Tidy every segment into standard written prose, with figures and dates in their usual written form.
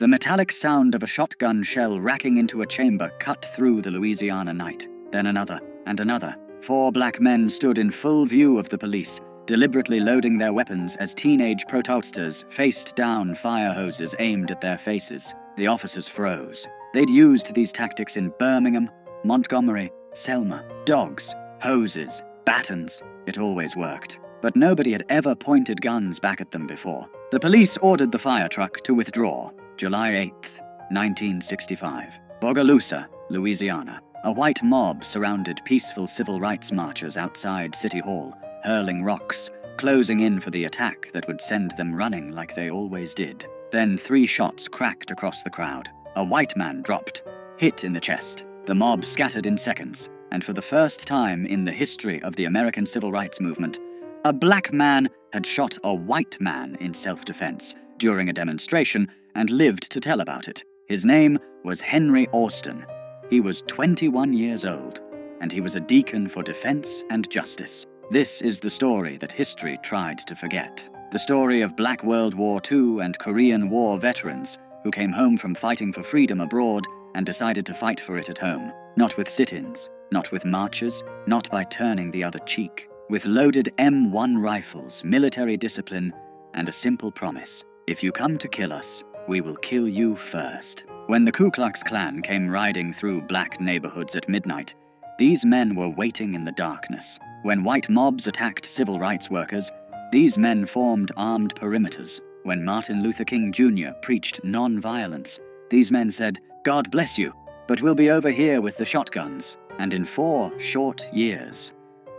The metallic sound of a shotgun shell racking into a chamber cut through the Louisiana night. Then another, and another. 4 black men stood in full view of the police, deliberately loading their weapons as teenage protesters faced down fire hoses aimed at their faces. The officers froze. They'd used these tactics in Birmingham, Montgomery, Selma. Dogs, hoses, batons. It always worked. But nobody had ever pointed guns back at them before. The police ordered the fire truck to withdraw. July 8th, 1965. Bogalusa, Louisiana. A white mob surrounded peaceful civil rights marchers outside City Hall, hurling rocks, closing in for the attack that would send them running like they always did. Then 3 shots cracked across the crowd. A white man dropped, hit in the chest. The mob scattered in seconds, and for the first time in the history of the American civil rights movement, a black man had shot a white man in self-defense during a demonstration and lived to tell about it. His name was Henry Austin. He was 21 years old, and he was a deacon for defense and justice. This is the story that history tried to forget. The story of Black World War II and Korean War veterans who came home from fighting for freedom abroad and decided to fight for it at home. Not with sit-ins, not with marches, not by turning the other cheek. With loaded M1 rifles, military discipline, and a simple promise. If you come to kill us, we will kill you first. When the Ku Klux Klan came riding through black neighborhoods at midnight, these men were waiting in the darkness. When white mobs attacked civil rights workers, these men formed armed perimeters. When Martin Luther King Jr. preached non-violence, these men said, "God bless you, but we'll be over here with the shotguns." And in 4 short years,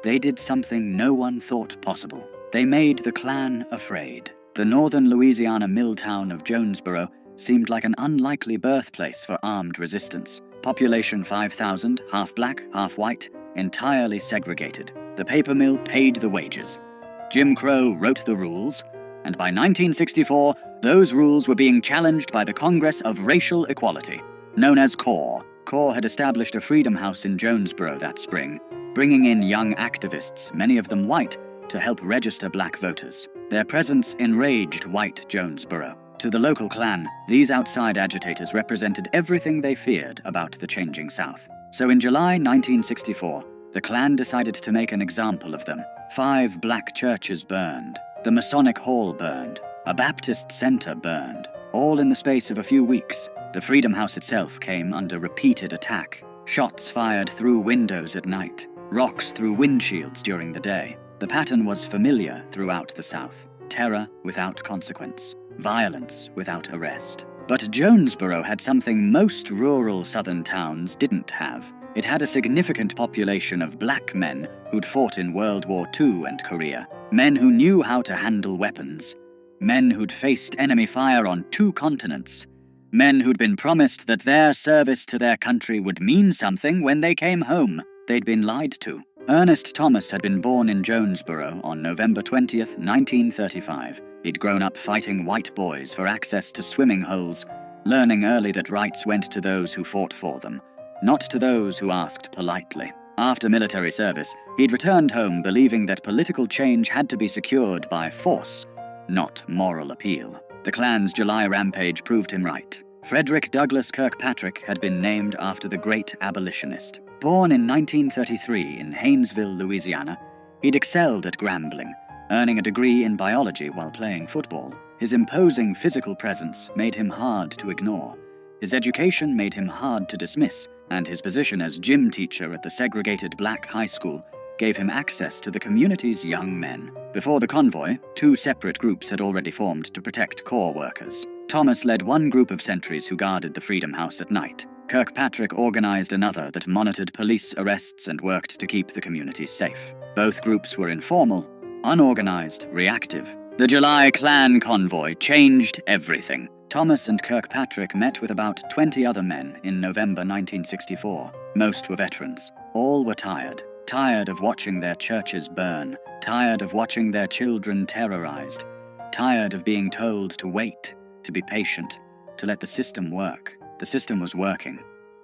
they did something no one thought possible. They made the Klan afraid. The northern Louisiana mill town of Jonesboro seemed like an unlikely birthplace for armed resistance. Population 5,000, half black, half white, entirely segregated. The paper mill paid the wages. Jim Crow wrote the rules, and by 1964, those rules were being challenged by the Congress of Racial Equality, known as CORE. CORE had established a freedom house in Jonesboro that spring, bringing in young activists, many of them white, to help register black voters. Their presence enraged white Jonesboro. To the local Klan, these outside agitators represented everything they feared about the changing South. So in July 1964, the Klan decided to make an example of them. 5 black churches burned. The Masonic Hall burned. A Baptist center burned. All in the space of a few weeks. The Freedom House itself came under repeated attack. Shots fired through windows at night. Rocks through windshields during the day. The pattern was familiar throughout the South. Terror without consequence. Violence without arrest. But Jonesboro had something most rural Southern towns didn't have. It had a significant population of black men who'd fought in World War II and Korea. Men who knew how to handle weapons. Men who'd faced enemy fire on 2 continents. Men who'd been promised that their service to their country would mean something when they came home. They'd been lied to. Ernest Thomas had been born in Jonesboro on November 20th, 1935. He'd grown up fighting white boys for access to swimming holes, learning early that rights went to those who fought for them, not to those who asked politely. After military service, he'd returned home believing that political change had to be secured by force, not moral appeal. The Klan's July rampage proved him right. Frederick Douglass Kirkpatrick had been named after the great abolitionist. Born in 1933 in Haynesville, Louisiana, he'd excelled at Grambling, earning a degree in biology while playing football. His imposing physical presence made him hard to ignore. His education made him hard to dismiss, and his position as gym teacher at the segregated black high school gave him access to the community's young men. Before the convoy, 2 separate groups had already formed to protect CORE workers. Thomas led one group of sentries who guarded the Freedom House at night. Kirkpatrick organized another that monitored police arrests and worked to keep the community safe. Both groups were informal, unorganized, reactive. The July Klan convoy changed everything. Thomas and Kirkpatrick met with about 20 other men in November 1964. Most were veterans. All were tired. Tired of watching their churches burn. Tired of watching their children terrorized. Tired of being told to wait, to be patient, to let the system work. The system was working,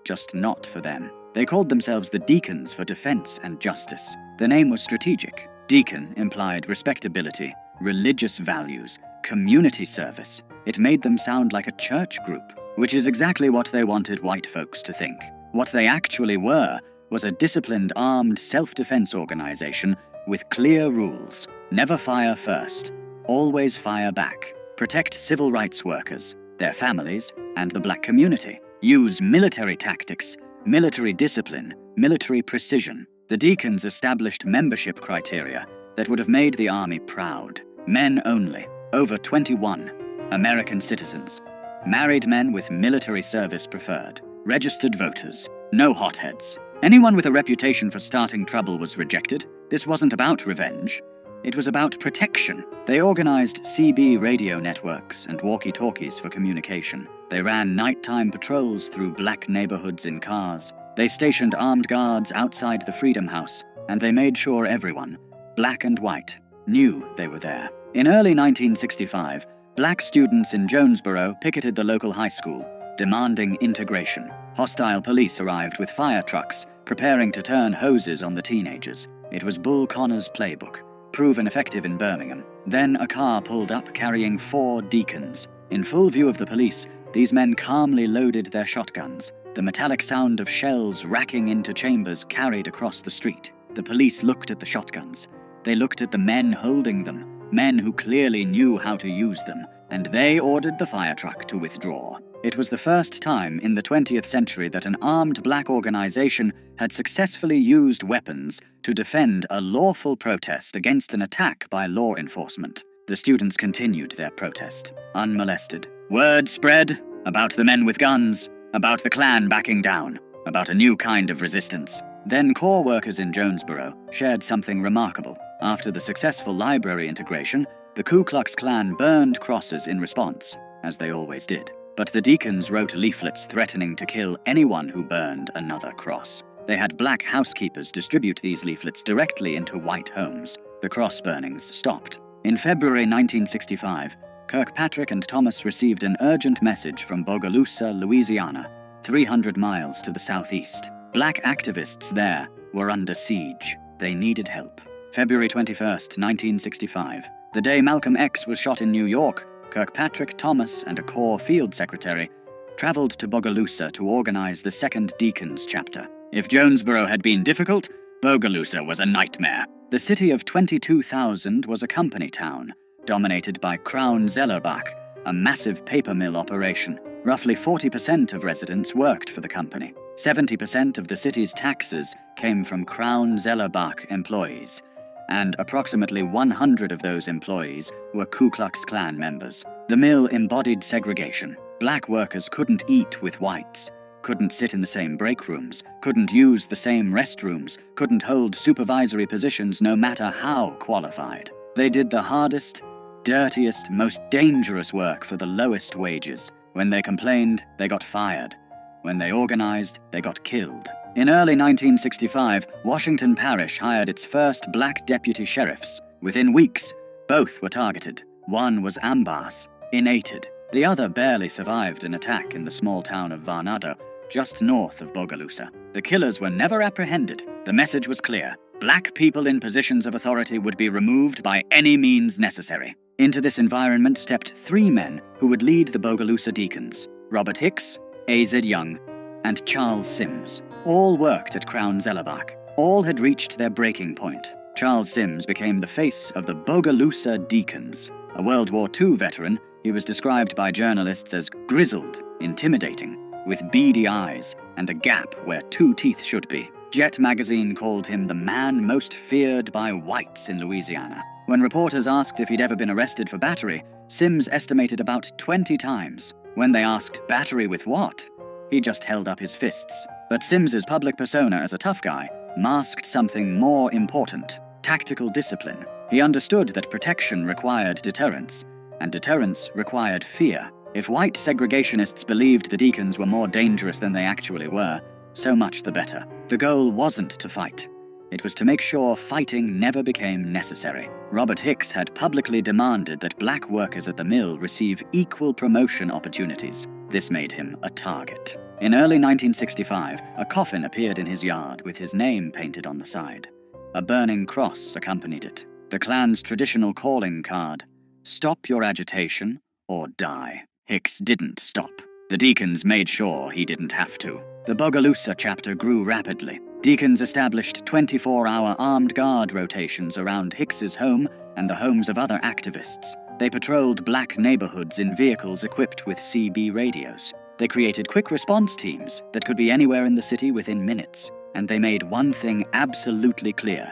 just not for them. They called themselves the Deacons for Defense and Justice. The name was strategic. Deacon implied respectability, religious values, community service. It made them sound like a church group, which is exactly what they wanted white folks to think. What they actually were was a disciplined armed self-defense organization with clear rules. Never fire first. Always fire back. Protect civil rights workers, their families, and the black community. Use military tactics, military discipline, military precision. The Deacons established membership criteria that would have made the Army proud. Men only, over 21, American citizens, married men with military service preferred, registered voters, no hotheads. Anyone with a reputation for starting trouble was rejected. This wasn't about revenge. It was about protection. They organized CB radio networks and walkie-talkies for communication. They ran nighttime patrols through black neighborhoods in cars. They stationed armed guards outside the Freedom House, and they made sure everyone, black and white, knew they were there. In early 1965, black students in Jonesboro picketed the local high school, demanding integration. Hostile police arrived with fire trucks, preparing to turn hoses on the teenagers. It was Bull Connor's playbook, proven effective in Birmingham. Then a car pulled up carrying 4 Deacons. In full view of the police, these men calmly loaded their shotguns. The metallic sound of shells racking into chambers carried across the street. The police looked at the shotguns. They looked at the men holding them, men who clearly knew how to use them, and they ordered the fire truck to withdraw. It was the first time in the 20th century that an armed black organization had successfully used weapons to defend a lawful protest against an attack by law enforcement. The students continued their protest, unmolested. Word spread about the men with guns, about the Klan backing down, about a new kind of resistance. Then Corps workers in Jonesboro shared something remarkable. After the successful library integration, the Ku Klux Klan burned crosses in response, as they always did. But the Deacons wrote leaflets threatening to kill anyone who burned another cross. They had black housekeepers distribute these leaflets directly into white homes. The cross burnings stopped. In February 1965, Kirkpatrick and Thomas received an urgent message from Bogalusa, Louisiana, 300 miles to the southeast. Black activists there were under siege. They needed help. February 21st, 1965. The day Malcolm X was shot in New York, Kirkpatrick, Thomas, and a Corps field secretary traveled to Bogalusa to organize the 2nd Deacons chapter. If Jonesboro had been difficult, Bogalusa was a nightmare. The city of 22,000 was a company town, dominated by Crown Zellerbach, a massive paper mill operation. Roughly 40% of residents worked for the company. 70% of the city's taxes came from Crown Zellerbach employees, and approximately 100 of those employees were Ku Klux Klan members. The mill embodied segregation. Black workers couldn't eat with whites, couldn't sit in the same break rooms, couldn't use the same restrooms, couldn't hold supervisory positions no matter how qualified. They did the hardest, dirtiest, most dangerous work for the lowest wages. When they complained, they got fired. When they organized, they got killed. In early 1965, Washington Parish hired its first black deputy sheriffs. Within weeks, both were targeted. One was Ambas, innated. The other barely survived an attack in the small town of Varnado, just north of Bogalusa. The killers were never apprehended. The message was clear. Black people in positions of authority would be removed by any means necessary. Into this environment stepped 3 men who would lead the Bogalusa Deacons: Robert Hicks, A.Z. Young, and Charles Sims. All worked at Crown Zellerbach. All had reached their breaking point. Charles Sims became the face of the Bogalusa Deacons. A World War II veteran, he was described by journalists as grizzled, intimidating, with beady eyes and a gap where 2 teeth should be. Jet magazine called him the man most feared by whites in Louisiana. When reporters asked if he'd ever been arrested for battery, Sims estimated about 20 times. When they asked, battery with what? He just held up his fists. But Sims's public persona as a tough guy masked something more important: tactical discipline. He understood that protection required deterrence, and deterrence required fear. If white segregationists believed the Deacons were more dangerous than they actually were, so much the better. The goal wasn't to fight. It was to make sure fighting never became necessary. Robert Hicks had publicly demanded that black workers at the mill receive equal promotion opportunities. This made him a target. In early 1965, a coffin appeared in his yard with his name painted on the side. A burning cross accompanied it. The Klan's traditional calling card, Stop your agitation or die. Hicks didn't stop. The deacons made sure he didn't have to. The Bogalusa chapter grew rapidly. Deacons established 24-hour armed guard rotations around Hicks's home and the homes of other activists. They patrolled black neighborhoods in vehicles equipped with CB radios. They created quick response teams that could be anywhere in the city within minutes. And they made one thing absolutely clear.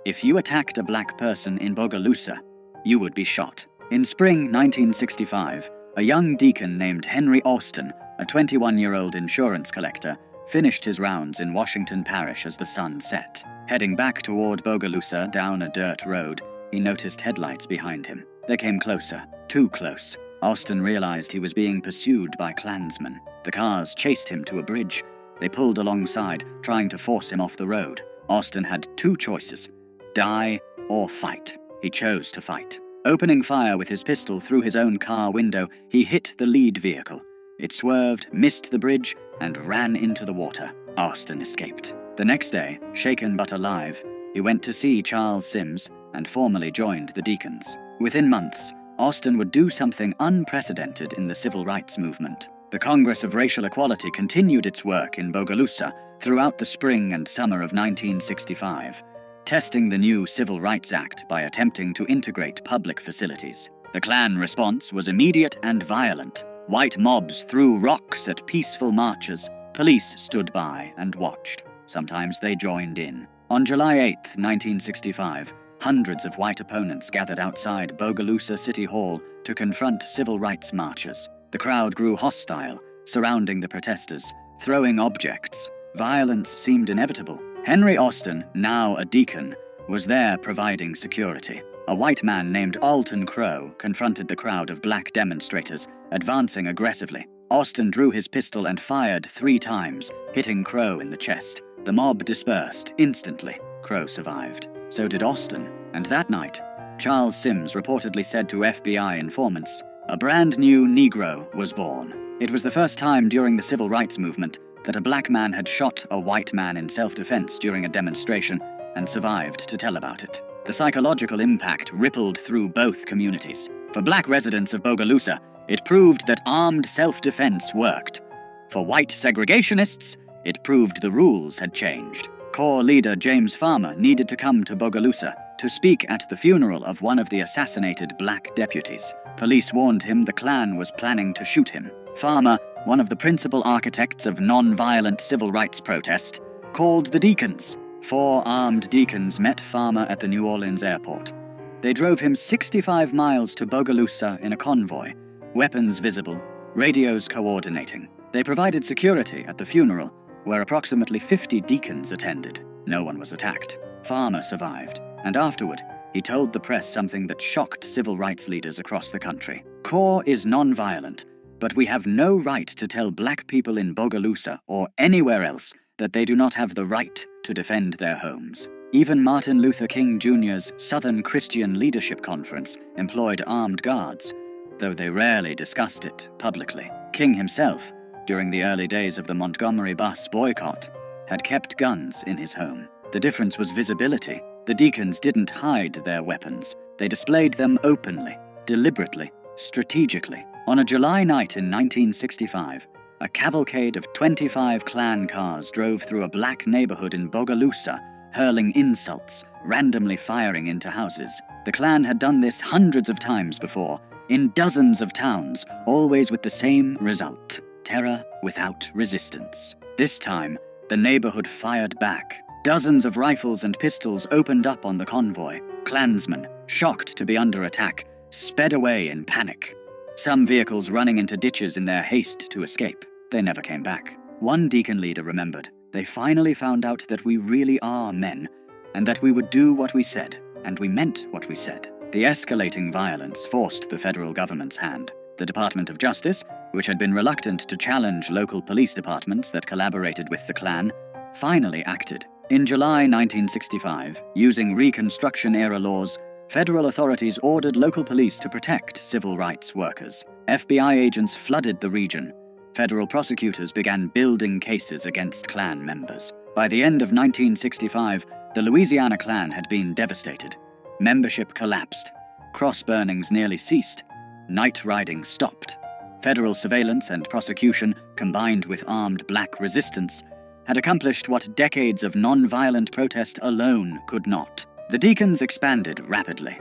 If you attacked a black person in Bogalusa, you would be shot. In spring 1965, a young deacon named Henry Austin, a 21-year-old insurance collector, finished his rounds in Washington Parish as the sun set. Heading back toward Bogalusa down a dirt road, he noticed headlights behind him. They came closer, too close. Austin realized he was being pursued by Klansmen. The cars chased him to a bridge. They pulled alongside, trying to force him off the road. Austin had two choices: die or fight. He chose to fight. Opening fire with his pistol through his own car window, he hit the lead vehicle. It swerved, missed the bridge, and ran into the water. Austin escaped. The next day, shaken but alive, he went to see Charles Sims and formally joined the Deacons. Within months, Austin would do something unprecedented in the civil rights movement. The Congress of Racial Equality continued its work in Bogalusa throughout the spring and summer of 1965, testing the new Civil Rights Act by attempting to integrate public facilities. The Klan response was immediate and violent. White mobs threw rocks at peaceful marchers. Police stood by and watched. Sometimes they joined in. On July 8, 1965, hundreds of white opponents gathered outside Bogalusa City Hall to confront civil rights marchers. The crowd grew hostile, surrounding the protesters, throwing objects. Violence seemed inevitable. Henry Austin, now a deacon, was there providing security. A white man named Alton Crow confronted the crowd of black demonstrators, advancing aggressively. Austin drew his pistol and fired 3 times, hitting Crow in the chest. The mob dispersed instantly. Crow survived. So did Austin. And that night, Charles Sims reportedly said to FBI informants, "A brand new Negro was born." It was the first time during the civil rights movement that a black man had shot a white man in self-defense during a demonstration and survived to tell about it. The psychological impact rippled through both communities. For black residents of Bogalusa, it proved that armed self-defense worked. For white segregationists, it proved the rules had changed. Corps leader James Farmer needed to come to Bogalusa to speak at the funeral of one of the assassinated black deputies. Police warned him the Klan was planning to shoot him. Farmer, one of the principal architects of non-violent civil rights protest, called the Deacons. 4 armed deacons met Farmer at the New Orleans airport. They drove him 65 miles to Bogalusa in a convoy, weapons visible, radios coordinating. They provided security at the funeral, where approximately 50 deacons attended. No one was attacked. Farmer survived, and afterward, he told the press something that shocked civil rights leaders across the country. "Corps is non-violent, but we have no right to tell black people in Bogalusa or anywhere else that they do not have the right to defend their homes." Even Martin Luther King Jr.'s Southern Christian Leadership Conference employed armed guards, though they rarely discussed it publicly. King himself, during the early days of the Montgomery bus boycott, had kept guns in his home. The difference was visibility. The deacons didn't hide their weapons. They displayed them openly, deliberately, strategically. On a July night in 1965, a cavalcade of 25 Klan cars drove through a black neighborhood in Bogalusa, hurling insults, randomly firing into houses. The Klan had done this hundreds of times before, in dozens of towns, always with the same result: terror without resistance. This time, the neighborhood fired back. Dozens of rifles and pistols opened up on the convoy. Klansmen, shocked to be under attack, sped away in panic. Some vehicles running into ditches in their haste to escape. They never came back. One deacon leader remembered, "They finally found out that we really are men, and that we would do what we said, and we meant what we said." The escalating violence forced the federal government's hand. The Department of Justice, which had been reluctant to challenge local police departments that collaborated with the Klan, finally acted. In July 1965, using Reconstruction-era laws, federal authorities ordered local police to protect civil rights workers. FBI agents flooded the region. Federal prosecutors began building cases against Klan members. By the end of 1965, the Louisiana Klan had been devastated. Membership collapsed. cross burnings nearly ceased. Night riding stopped. Federal surveillance and prosecution, combined with armed black resistance, had accomplished what decades of non-violent protest alone could not. The Deacons expanded rapidly.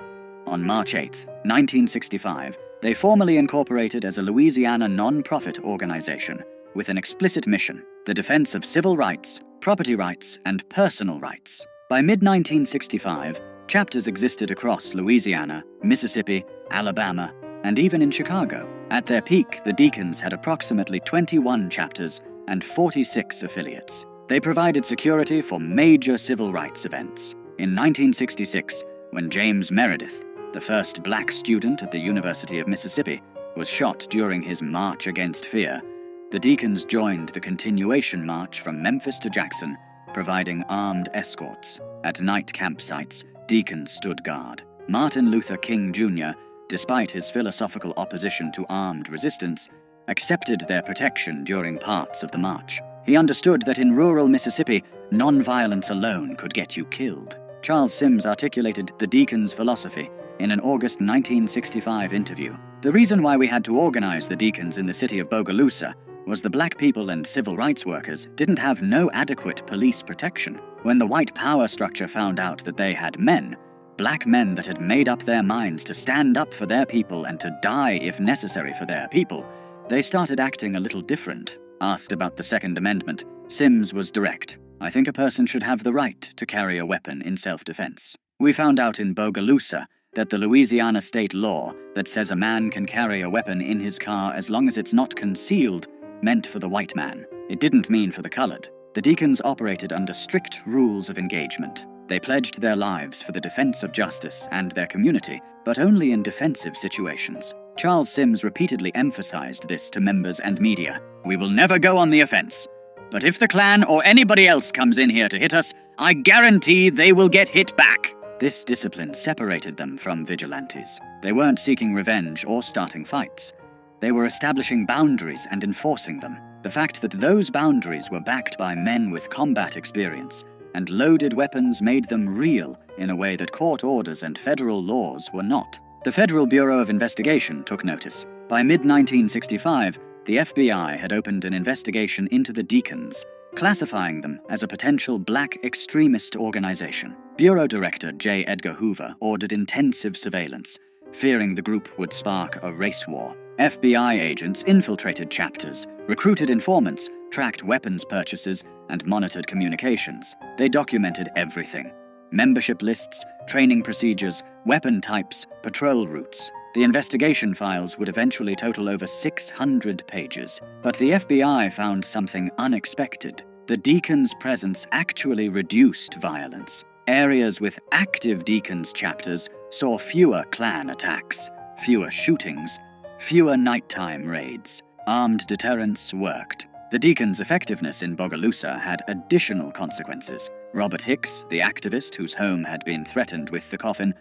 On March 8, 1965, they formally incorporated as a Louisiana non-profit organization with an explicit mission: the defense of civil rights, property rights, and personal rights. By mid-1965, chapters existed across Louisiana, Mississippi, Alabama, and even in Chicago. At their peak, the Deacons had approximately 21 chapters and 46 affiliates. They provided security for major civil rights events. In 1966, when James Meredith, the first black student at the University of Mississippi, was shot during his March Against Fear, the Deacons joined the continuation march from Memphis to Jackson, providing armed escorts. At night campsites, Deacons stood guard. Martin Luther King Jr., despite his philosophical opposition to armed resistance, accepted their protection during parts of the march. He understood that in rural Mississippi, nonviolence alone could get you killed. Charles Sims articulated the Deacons' philosophy in an August 1965 interview. The reason why we had to organize the Deacons in the city of Bogalusa was the black people and civil rights workers didn't have no adequate police protection. When the white power structure found out that they had men, black men that had made up their minds to stand up for their people and to die if necessary for their people, they started acting a little different. Asked about the Second Amendment, Sims was direct. "I think a person should have the right to carry a weapon in self-defense." We found out in Bogalusa that the Louisiana state law that says a man can carry a weapon in his car as long as it's not concealed meant for the white man. It didn't mean for the colored. The Deacons operated under strict rules of engagement. They pledged their lives for the defense of justice and their community, but only in defensive situations. Charles Sims repeatedly emphasized this to members and media. "We will never go on the offense. But if the Klan or anybody else comes in here to hit us, I guarantee they will get hit back." This discipline separated them from vigilantes. They weren't seeking revenge or starting fights. They were establishing boundaries and enforcing them. The fact that those boundaries were backed by men with combat experience and loaded weapons made them real in a way that court orders and federal laws were not. The Federal Bureau of Investigation took notice. By mid-1965, the FBI had opened an investigation into the Deacons, classifying them as a potential black extremist organization. Bureau Director J. Edgar Hoover ordered intensive surveillance, fearing the group would spark a race war. FBI agents infiltrated chapters, recruited informants, tracked weapons purchases, and monitored communications. They documented everything: membership lists, training procedures, weapon types, patrol routes. The investigation files would eventually total over 600 pages. But the FBI found something unexpected. The Deacons' presence actually reduced violence. Areas with active Deacons chapters saw fewer Klan attacks, fewer shootings, fewer nighttime raids. Armed deterrence worked. The Deacons' effectiveness in Bogalusa had additional consequences. Robert Hicks, the activist whose home had been threatened with the coffin,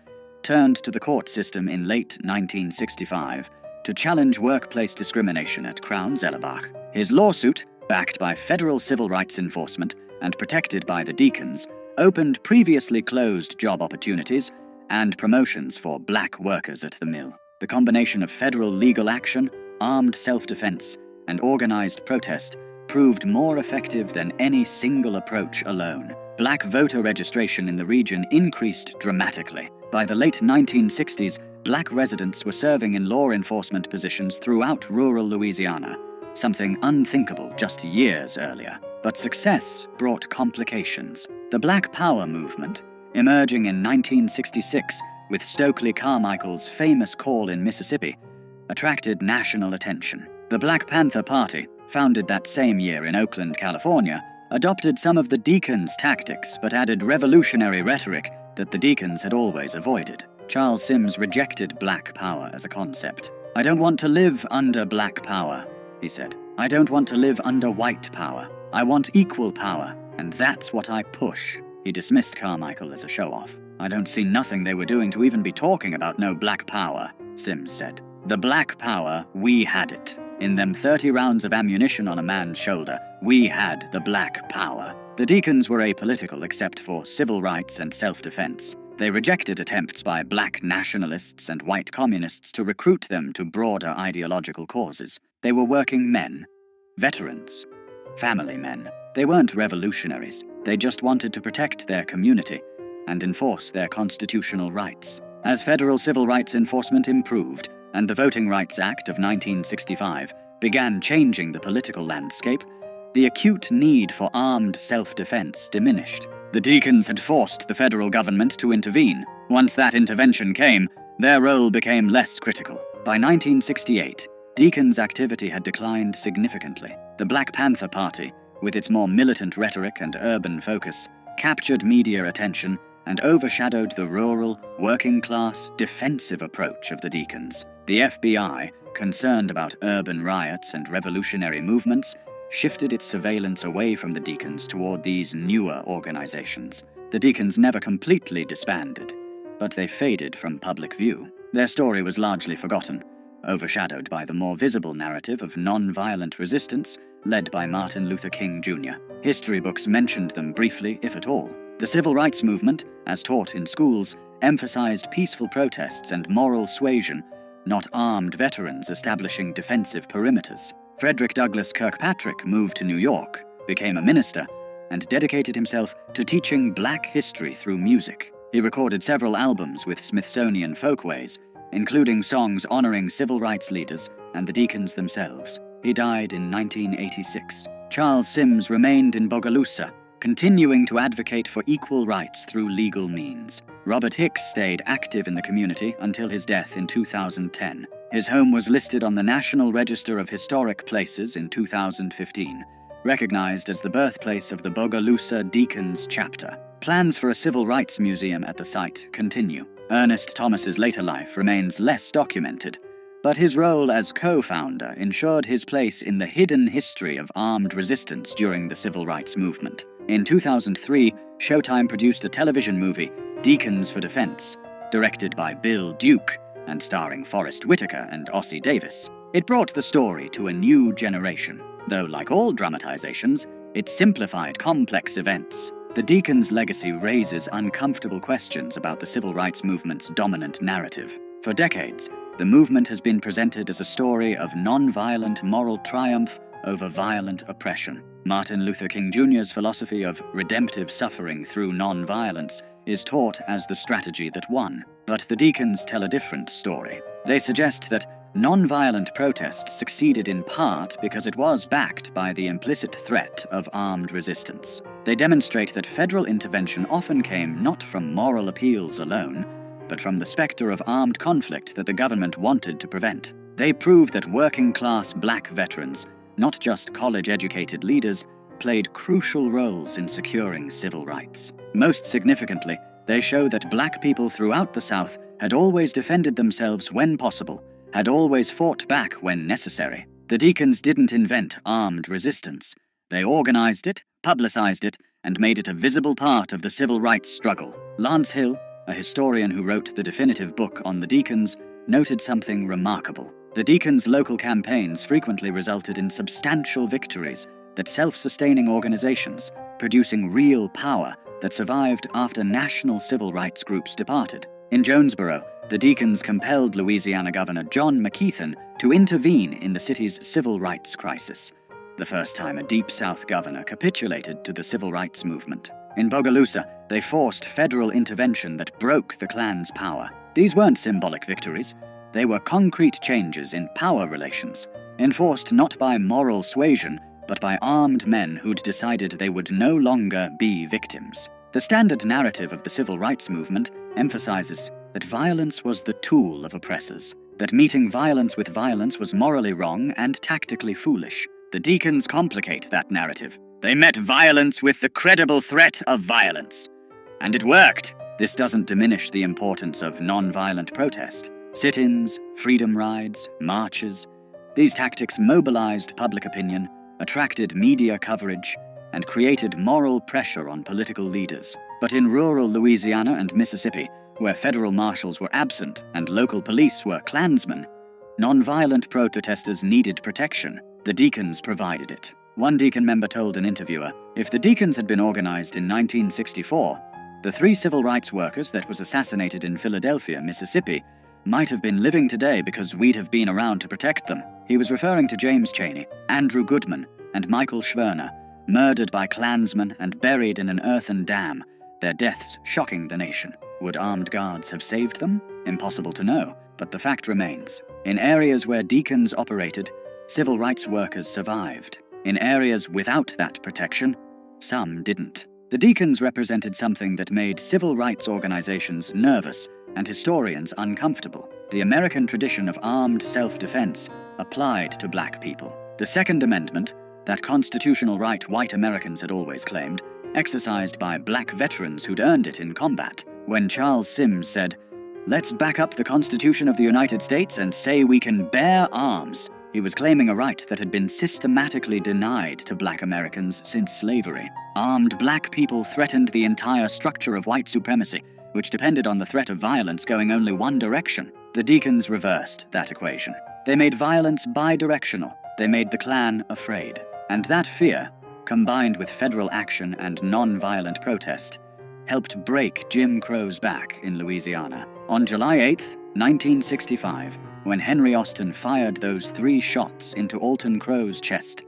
turned to the court system in late 1965 to challenge workplace discrimination at Crown Zellerbach. His lawsuit, backed by federal civil rights enforcement and protected by the Deacons, opened previously closed job opportunities and promotions for black workers at the mill. The combination of federal legal action, armed self-defense, and organized protest proved more effective than any single approach alone. Black voter registration in the region increased dramatically. By the late 1960s, black residents were serving in law enforcement positions throughout rural Louisiana, something unthinkable just years earlier. But success brought complications. The Black Power movement, emerging in 1966 with Stokely Carmichael's famous call in Mississippi, attracted national attention. The Black Panther Party, founded that same year in Oakland, California, adopted some of the Deacons' tactics but added revolutionary rhetoric that the Deacons had always avoided. Charles Sims rejected black power as a concept. "I don't want to live under black power," he said. "I don't want to live under white power. I want equal power, and that's what I push." He dismissed Carmichael as a show-off. "I don't see nothing they were doing to even be talking about no black power," Sims said. "The black power, we had it. In them 30 rounds of ammunition on a man's shoulder, we had the black power." The Deacons were apolitical except for civil rights and self-defense. They rejected attempts by black nationalists and white communists to recruit them to broader ideological causes. They were working men, veterans, family men. They weren't revolutionaries. They just wanted to protect their community and enforce their constitutional rights. As federal civil rights enforcement improved and the Voting Rights Act of 1965 began changing the political landscape, the acute need for armed self-defense diminished. The deacons had forced the federal government to intervene. Once that intervention came, their role became less critical. By 1968, deacons' activity had declined significantly. The Black Panther Party, with its more militant rhetoric and urban focus, captured media attention and overshadowed the rural, working-class, defensive approach of the deacons. The FBI, concerned about urban riots and revolutionary movements, shifted its surveillance away from the deacons toward these newer organizations. The deacons never completely disbanded, but they faded from public view. Their story was largely forgotten, overshadowed by the more visible narrative of non-violent resistance led by Martin Luther King Jr. History books mentioned them briefly, if at all. The civil rights movement, as taught in schools, emphasized peaceful protests and moral suasion, not armed veterans establishing defensive perimeters. Frederick Douglass Kirkpatrick moved to New York, became a minister, and dedicated himself to teaching black history through music. He recorded several albums with Smithsonian folkways, including songs honoring civil rights leaders and the deacons themselves. He died in 1986. Charles Sims remained in Bogalusa, continuing to advocate for equal rights through legal means. Robert Hicks stayed active in the community until his death in 2010. His home was listed on the National Register of Historic Places in 2015, recognized as the birthplace of the Bogalusa Deacons Chapter. Plans for a civil rights museum at the site continue. Ernest Thomas's later life remains less documented, but his role as co-founder ensured his place in the hidden history of armed resistance during the civil rights movement. In 2003, Showtime produced a television movie, Deacons for Defense, directed by Bill Duke and starring Forrest Whitaker and Ossie Davis. It brought the story to a new generation, though like all dramatizations, it simplified complex events. The Deacons' legacy raises uncomfortable questions about the civil rights movement's dominant narrative. For decades, the movement has been presented as a story of non-violent moral triumph over violent oppression. Martin Luther King Jr.'s philosophy of redemptive suffering through non-violence is taught as the strategy that won. But the deacons tell a different story. They suggest that non-violent protest succeeded in part because it was backed by the implicit threat of armed resistance. They demonstrate that federal intervention often came not from moral appeals alone, but from the specter of armed conflict that the government wanted to prevent. They prove that working-class black veterans, not just college-educated leaders, played crucial roles in securing civil rights. Most significantly, they show that black people throughout the South had always defended themselves when possible, had always fought back when necessary. The deacons didn't invent armed resistance. They organized it, publicized it, and made it a visible part of the civil rights struggle. Lance Hill, a historian who wrote the definitive book on the deacons, noted something remarkable. The deacons' local campaigns frequently resulted in substantial victories that self-sustaining organizations, producing real power that survived after national civil rights groups departed. In Jonesboro, the deacons compelled Louisiana Governor John McKeithen to intervene in the city's civil rights crisis, the first time a Deep South governor capitulated to the civil rights movement. In Bogalusa, they forced federal intervention that broke the Klan's power. These weren't symbolic victories. They were concrete changes in power relations, enforced not by moral suasion, but by armed men who'd decided they would no longer be victims. The standard narrative of the civil rights movement emphasizes that violence was the tool of oppressors, that meeting violence with violence was morally wrong and tactically foolish. The deacons complicate that narrative. They met violence with the credible threat of violence. And it worked. This doesn't diminish the importance of non-violent protest. Sit-ins, freedom rides, marches. These tactics mobilized public opinion, attracted media coverage, and created moral pressure on political leaders. But in rural Louisiana and Mississippi, where federal marshals were absent and local police were Klansmen, non-violent protesters needed protection. The deacons provided it. One deacon member told an interviewer, "If the deacons had been organized in 1964, The 3 civil rights workers that was assassinated in Philadelphia, Mississippi, might have been living today because we'd have been around to protect them. He was referring to James Chaney, Andrew Goodman, and Michael Schwerner, murdered by Klansmen and buried in an earthen dam, their deaths shocking the nation. Would armed guards have saved them? Impossible to know, but the fact remains. In areas where deacons operated, civil rights workers survived. In areas without that protection, some didn't. The deacons represented something that made civil rights organizations nervous and historians uncomfortable. The American tradition of armed self-defense applied to black people. The Second Amendment, that constitutional right white Americans had always claimed, exercised by black veterans who'd earned it in combat. When Charles Sims said, "Let's back up the Constitution of the United States and say we can bear arms," he was claiming a right that had been systematically denied to black Americans since slavery. Armed black people threatened the entire structure of white supremacy, which depended on the threat of violence going only one direction. The deacons reversed that equation. They made violence bidirectional. They made the Klan afraid. And that fear, combined with federal action and non-violent protest, helped break Jim Crow's back in Louisiana. On July 8, 1965, when Henry Austin fired those 3 shots into Alton Crow's chest,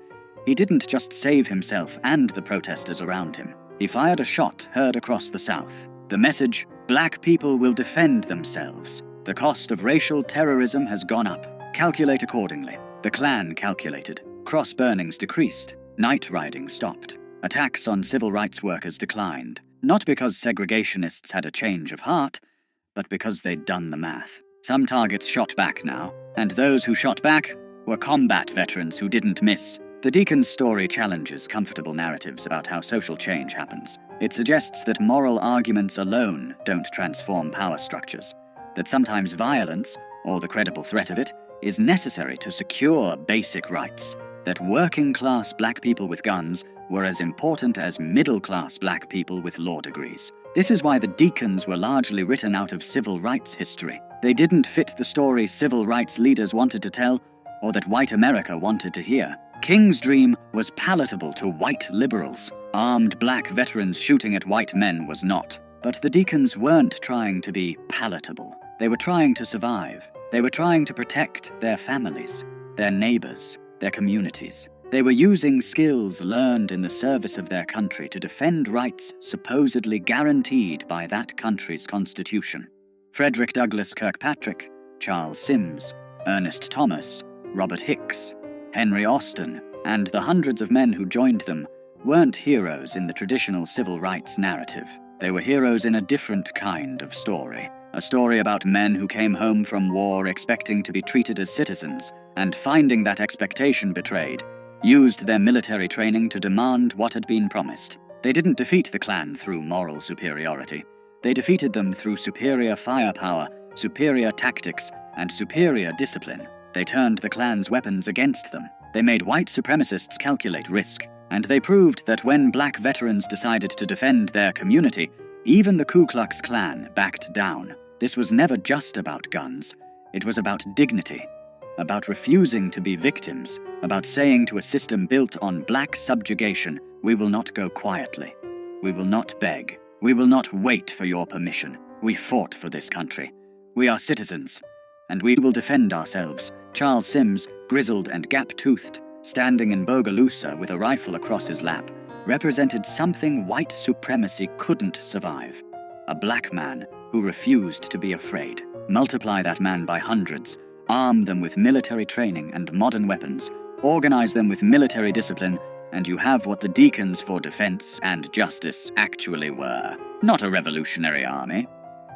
he didn't just save himself and the protesters around him. He fired a shot heard across the South. The message, "Black people will defend themselves. The cost of racial terrorism has gone up. Calculate accordingly." The Klan calculated. Cross burnings decreased. Night riding stopped. Attacks on civil rights workers declined. Not because segregationists had a change of heart, but because they'd done the math. Some targets shot back now, and those who shot back were combat veterans who didn't miss. The deacon's story challenges comfortable narratives about how social change happens. It suggests that moral arguments alone don't transform power structures, that sometimes violence, or the credible threat of it, is necessary to secure basic rights, that working-class black people with guns were as important as middle-class black people with law degrees. This is why the deacons were largely written out of civil rights history. They didn't fit the story civil rights leaders wanted to tell, or that white America wanted to hear. King's dream was palatable to white liberals. Armed black veterans shooting at white men was not. But the deacons weren't trying to be palatable. They were trying to survive. They were trying to protect their families, their neighbors, their communities. They were using skills learned in the service of their country to defend rights supposedly guaranteed by that country's constitution. Frederick Douglass Kirkpatrick, Charles Sims, Ernest Thomas, Robert Hicks, Henry Austin, and the hundreds of men who joined them weren't heroes in the traditional civil rights narrative. They were heroes in a different kind of story. A story about men who came home from war expecting to be treated as citizens, and finding that expectation betrayed, used their military training to demand what had been promised. They didn't defeat the Klan through moral superiority. They defeated them through superior firepower, superior tactics, and superior discipline. They turned the Klan's weapons against them. They made white supremacists calculate risk, and they proved that when black veterans decided to defend their community, even the Ku Klux Klan backed down. This was never just about guns. It was about dignity, about refusing to be victims, about saying to a system built on black subjugation, "We will not go quietly. We will not beg. We will not wait for your permission. We fought for this country. We are citizens, and we will defend ourselves." Charles Sims, grizzled and gap-toothed, standing in Bogalusa with a rifle across his lap, represented something white supremacy couldn't survive. A black man who refused to be afraid. Multiply that man by hundreds, arm them with military training and modern weapons, organize them with military discipline, and you have what the deacons for defense and justice actually were. Not a revolutionary army,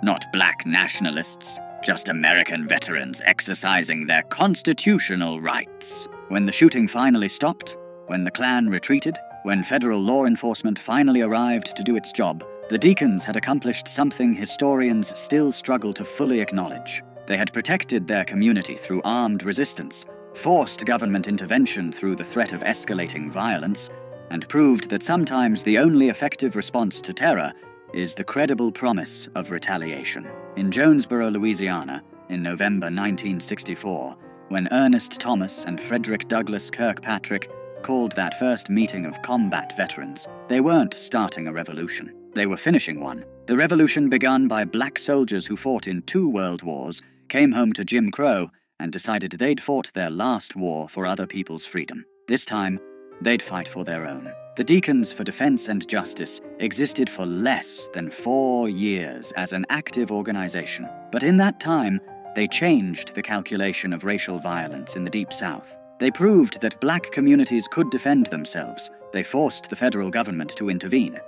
not black nationalists, just American veterans exercising their constitutional rights. When the shooting finally stopped, when the Klan retreated, when federal law enforcement finally arrived to do its job, the deacons had accomplished something historians still struggle to fully acknowledge. They had protected their community through armed resistance, forced government intervention through the threat of escalating violence, and proved that sometimes the only effective response to terror is the credible promise of retaliation. In Jonesboro, Louisiana, in November 1964, when Ernest Thomas and Frederick Douglass Kirkpatrick called that first meeting of combat veterans, they weren't starting a revolution. They were finishing one. The revolution begun by black soldiers who fought in 2 world wars came home to Jim Crow and decided they'd fought their last war for other people's freedom. This time, they'd fight for their own. The Deacons for Defense and Justice existed for less than 4 years as an active organization. But in that time, they changed the calculation of racial violence in the Deep South. They proved that black communities could defend themselves. They forced the federal government to intervene.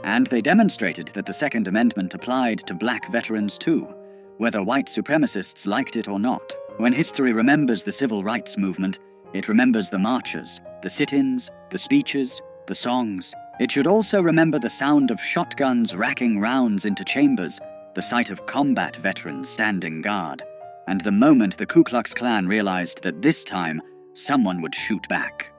And they demonstrated that the Second Amendment applied to black veterans too, whether white supremacists liked it or not. When history remembers the civil rights movement, it remembers the marches, the sit-ins, the speeches, the songs. It should also remember the sound of shotguns racking rounds into chambers, the sight of combat veterans standing guard, and the moment the Ku Klux Klan realized that this time someone would shoot back.